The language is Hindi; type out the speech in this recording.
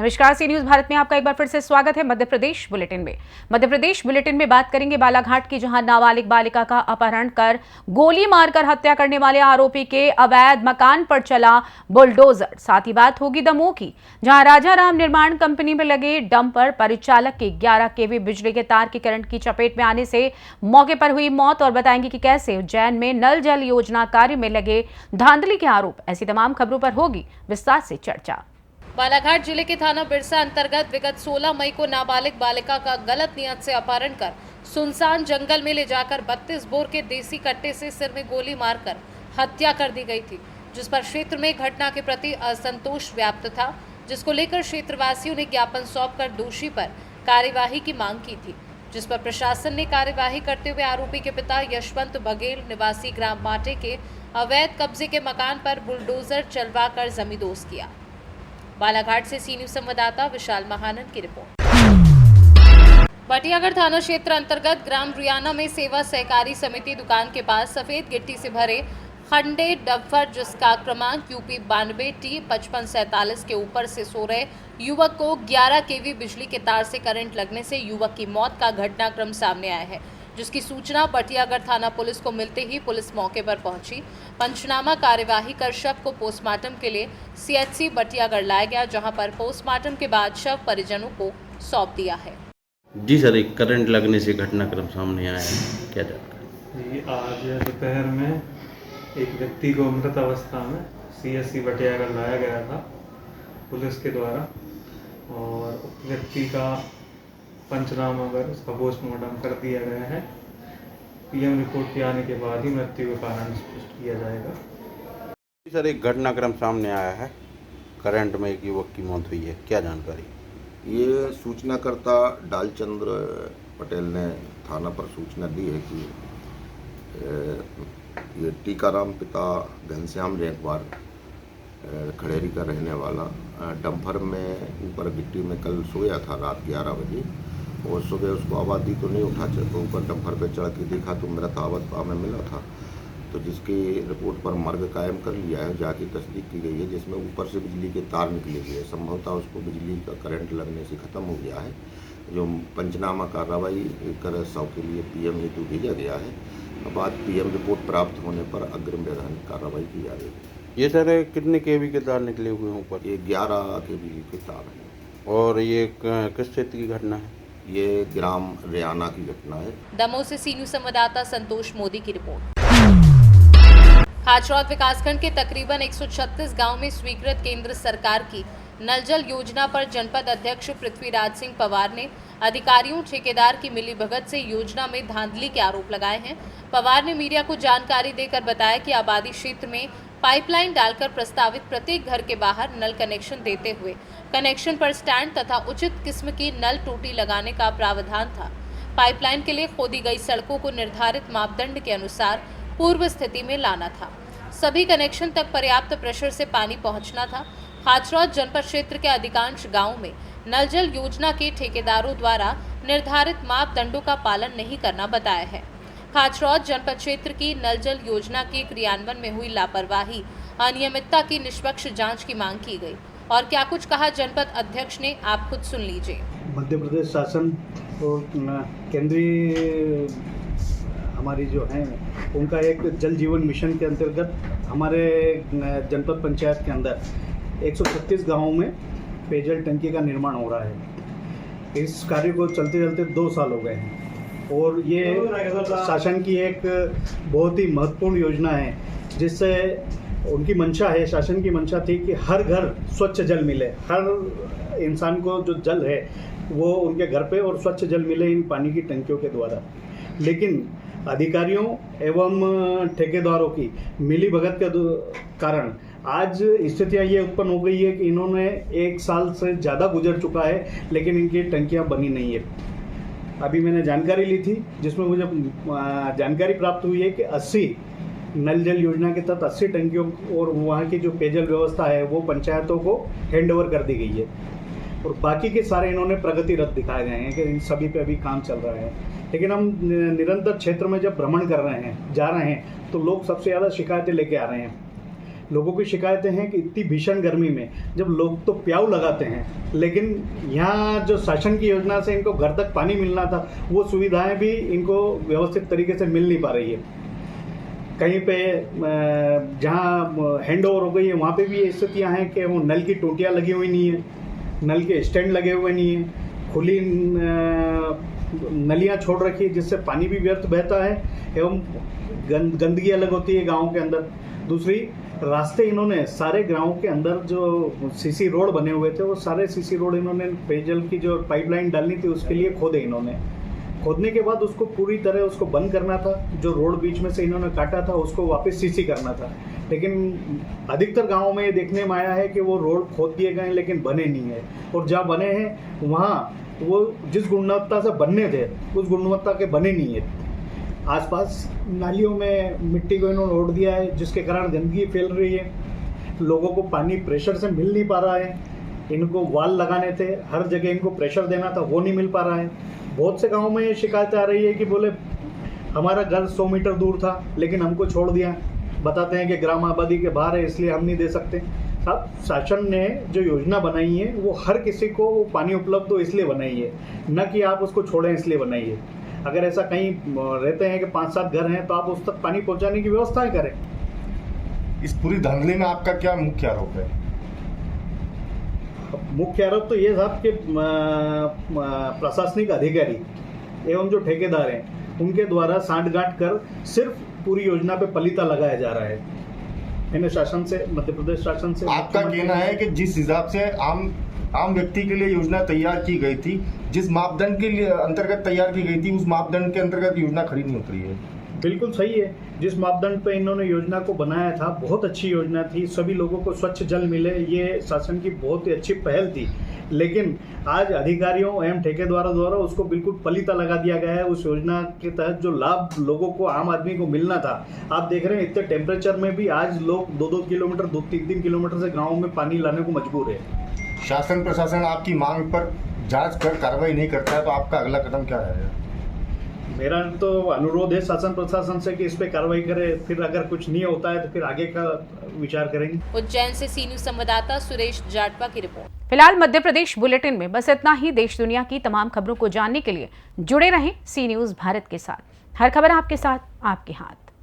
नमस्कार, सी न्यूज भारत में आपका एक बार फिर से स्वागत है। मध्य प्रदेश बुलेटिन में बात करेंगे बालाघाट की, जहां नाबालिग बालिका का अपहरण कर गोली मारकर हत्या करने वाले आरोपी के अवैध मकान पर चला बुलडोजर। साथ ही बात होगी दमोह की, जहां राजा राम निर्माण कंपनी में लगे डंपर परिचालक की 11 केवी बिजली के तार की करंट की चपेट में आने से मौके पर हुई मौत। और बताएंगे कि कैसे उज्जैन में नल जल योजना कार्य में लगे धांधली के आरोप। ऐसी तमाम खबरों पर होगी विस्तार से चर्चा। बालाघाट जिले के थाना बिरसा अंतर्गत विगत 16 मई को नाबालिग बालिका का गलत नियत से अपहरण कर सुनसान जंगल में ले जाकर 32 बोर के देसी कट्टे से सिर में गोली मारकर हत्या कर दी गई थी, जिस पर क्षेत्र में घटना के प्रति असंतोष व्याप्त था, जिसको लेकर क्षेत्रवासियों ने ज्ञापन सौंपकर दोषी पर कार्यवाही की मांग की थी, जिस पर प्रशासन ने कार्यवाही करते हुए आरोपी के पिता यशवंत बघेल निवासी ग्राम माटे के अवैध कब्जे के मकान पर बुलडोजर चलवाकर जमींदोज किया। बालाघाट से सी न्यूज संवाददाता विशाल महानन की रिपोर्ट। बटियागढ़ थाना क्षेत्र अंतर्गत ग्राम रियाना में सेवा सहकारी समिति दुकान के पास सफेद गिट्टी से भरे खंडे डंपर, जिसका क्रमांक यूपी 92 T 5547 के ऊपर से सो रहे युवक को 11 केवी बिजली के तार से करंट लगने से युवक की मौत का घटनाक्रम सामने आया है, जिसकी सूचना बटियागढ़ थाना पुलिस को मिलते ही पुलिस मौके पर पहुंची। पंचनामा कार्यवाही कर शव को पोस्टमार्टम के लिए CHC बटियागढ़ लाया गया, जहां पर पोस्टमार्टम के बाद शव परिजनों को सौंप दिया है। जी सर, एक करंट लगने से घटनाक्रम सामने आया है, क्या जानकारी? जी, आज दोपहर में एक व्यक्ति को मृत अवस्था में CHC बटियागढ़ लाया गया था पुलिस के द्वारा, और उस व्यक्ति का पंचनामा कर उसका पोस्टमार्टम कर दिया गया है। PM रिपोर्ट के आने के बाद ही मृत्यु का कारण स्पष्ट किया जाएगा। सर, एक घटनाक्रम सामने आया है, करंट में एक युवक की मौत हुई है, क्या जानकारी? ये सूचनाकर्ता डालचंद्र पटेल ने थाना पर सूचना दी है कि ये टीकाराम पिता घनश्याम रेखवार खड़ेरी का रहने वाला डंपर में ऊपर गिट्टी में कल सोया था रात 11 बजे, और सुबह उसको आबादी तो नहीं उठा, तो ऊपर डंपर पे चढ़ के देखा तो मृत अवस्था में मिला था, तो जिसकी रिपोर्ट पर मर्ग कायम कर लिया है, जांच तस्दीक की गई है, जिसमें ऊपर से बिजली के तार निकले हुए, संभवतः उसको बिजली का करंट लगने से ख़त्म हो गया है। जो पंचनामा कार्रवाई कर शव के लिए PM हेतु भेजा गया है। बाद PM रिपोर्ट प्राप्त होने पर अग्रिम वैधानिक कार्रवाई की जा रही है। ये सर कितने केवी के तार निकले हुए हैं ऊपर? ये 11 केवी के तार हैं। और ये किस क्षेत्र की घटना है? ये ग्राम रियाना की घटना है। दमोह से सी न्यूज संवाददाता संतोष मोदी की रिपोर्ट। हाचरौद विकासखंड के तकरीबन 136 गांव में स्वीकृत केंद्र सरकार की नल जल योजना पर जनपद अध्यक्ष पृथ्वीराज सिंह पवार ने अधिकारियों ठेकेदार की मिलीभगत से योजना में धांधली के आरोप लगाए हैं। पवार ने मीडिया को जानकारी देकर बताया कि आबादी क्षेत्र में पाइपलाइन डालकर प्रस्तावित प्रत्येक घर के बाहर नल कनेक्शन देते हुए कनेक्शन पर स्टैंड तथा उचित किस्म की नल टूटी लगाने का प्रावधान था। पाइपलाइन के लिए खोदी गई सड़कों को निर्धारित मापदंड के अनुसार पूर्व स्थिति में लाना था। सभी कनेक्शन तक पर्याप्त प्रेशर से पानी पहुंचना था। हाचरौद जनपद क्षेत्र के अधिकांश गांवों में नल जल योजना के ठेकेदारों द्वारा निर्धारित मापदंडों का पालन नहीं करना बताया है। हाचरौद जनपद क्षेत्र की नल जल योजना के क्रियान्वयन में हुई लापरवाही, अनियमितता की निष्पक्ष जांच की मांग की गई। और क्या कुछ कहा जनपद अध्यक्ष ने, आप खुद सुन लीजिए। मध्य प्रदेश शासन और केंद्रीय हमारी जो है उनका एक जल जीवन मिशन के अंतर्गत हमारे जनपद पंचायत के अंदर 136 गाँवों में पेयजल टंकी का निर्माण हो रहा है। इस कार्य को चलते चलते 2 साल हो गए हैं, और ये शासन की एक बहुत ही महत्वपूर्ण योजना है, जिससे उनकी मंशा है, शासन की मंशा थी कि हर घर स्वच्छ जल मिले, हर इंसान को जो जल है वो उनके घर पे और स्वच्छ जल मिले इन पानी की टंकियों के द्वारा। लेकिन अधिकारियों एवं ठेकेदारों की मिलीभगत के कारण आज स्थितियाँ ये उत्पन्न हो गई है कि इन्होंने 1 साल से ज़्यादा गुजर चुका है, लेकिन इनकी टंकियाँ बनी नहीं है। अभी मैंने जानकारी ली थी, जिसमें मुझे जानकारी प्राप्त हुई है कि 80 नल जल योजना के तहत 80 टंकियों और वहाँ की जो पेयजल व्यवस्था है वो पंचायतों को हैंडओवर कर दी गई है, और बाकी के सारे इन्होंने प्रगति रथ दिखाए गए हैं कि इन सभी पे अभी काम चल रहा है। लेकिन हम निरंतर क्षेत्र में जब भ्रमण कर रहे हैं, जा रहे हैं, तो लोग सबसे ज़्यादा शिकायतें लेके आ रहे हैं लोगों की शिकायतें हैं कि इतनी भीषण गर्मी में जब लोग तो प्याऊ लगाते हैं, लेकिन यहाँ जो शासन की योजना से इनको घर तक पानी मिलना था, वो सुविधाएं भी इनको व्यवस्थित तरीके से मिल नहीं पा रही है। कहीं पे जहाँ हैंड ओवर हो गई है वहाँ पे भी ये स्थितियाँ हैं कि वो नल की टोटियाँ लगी हुई नहीं है, नल के स्टैंड लगे हुए नहीं हैं, खुली नलियाँ छोड़ रखी है जिससे पानी भी व्यर्थ बहता है एवं गंदगी अलग होती है गाँव के अंदर। दूसरी, रास्ते इन्होंने सारे गाँव के अंदर जो सीसी रोड बने हुए थे वो सारे सीसी रोड इन्होंने पेयजल की जो पाइपलाइन डालनी थी उसके लिए खोदे। इन्होंने खोदने के बाद उसको पूरी तरह उसको बंद करना था, जो रोड बीच में से इन्होंने काटा था उसको वापस सीसी करना था। लेकिन अधिकतर गाँवों में ये देखने में आया है कि वो रोड खोद दिए गए लेकिन बने नहीं है, और जहाँ बने हैं वहाँ वो जिस गुणवत्ता से बनने थे उस गुणवत्ता के बने नहीं है। आसपास नालियों में मिट्टी को इन्होंने ओढ़ दिया है जिसके कारण गंदगी फैल रही है, लोगों को पानी प्रेशर से मिल नहीं पा रहा है। इनको वाल लगाने थे, हर जगह इनको प्रेशर देना था, वो नहीं मिल पा रहा है। बहुत से गाँव में ये शिकायतें आ रही है कि बोले हमारा घर 100 मीटर दूर था लेकिन हमको छोड़ दिया, बताते हैं कि ग्राम आबादी के बाहर है इसलिए हम नहीं दे सकते। अब शासन ने जो योजना बनाई है वो हर किसी को वो पानी उपलब्ध हो इसलिए बनाई है, न कि आप उसको छोड़ें इसलिए बनाई है। अगर ऐसा कहीं रहते हैं कि 5-7 घर हैं तो आप उस तक पानी पहुंचाने की व्यवस्था करें। इस पूरी धांधली में आपका क्या मुख्य आरोप है? मुख्य आरोप तो ये साहब कि प्रशासनिक अधिकारी एवं जो ठेकेदार हैं उनके द्वारा सांठ-गांठ कर सिर्फ पूरी योजना पे पलीता लगाया जा रहा है। इन्हें शासन से, मध्य प्रदेश शासन से आपका कहना है कि जिस हिसाब से आम व्यक्ति के लिए योजना तैयार की गई थी, जिस मापदंड के लिए अंतर्गत तैयार की गई थी, उस मापदंड के अंतर्गत योजना खड़ी नहीं उतरी है। बिल्कुल सही है। जिस मापदंड पे इन्होंने योजना को बनाया था बहुत अच्छी योजना थी, सभी लोगों को स्वच्छ जल मिले, ये शासन की बहुत ही अच्छी पहल थी। लेकिन आज अधिकारियों एवं ठेकेदारों द्वारा उसको बिल्कुल पलीता लगा दिया गया है। उस योजना के तहत जो लाभ लोगों को, आम आदमी को मिलना था, आप देख रहे हैं इतने टेम्परेचर में भी आज लोग 2-2 किलोमीटर, 2-3 किलोमीटर से गाँव में पानी लाने को मजबूर है। शासन प्रशासन आपकी मांग पर जांच कर कार्रवाई नहीं करता है तो आपका अगला कदम क्या रहेगा? मेरा तो अनुरोध है शासन प्रशासन से कि इस पे कार्रवाई करे, फिर अगर कुछ नहीं होता है तो फिर आगे का विचार करेंगे। उज्जैन से सी न्यूज संवाददाता सुरेश जाटवा की रिपोर्ट। फिलहाल मध्य प्रदेश बुलेटिन में बस इतना ही। देश दुनिया की तमाम खबरों को जानने के लिए जुड़े रहें सी न्यूज भारत के साथ। हर खबर आपके साथ, आपके हाथ।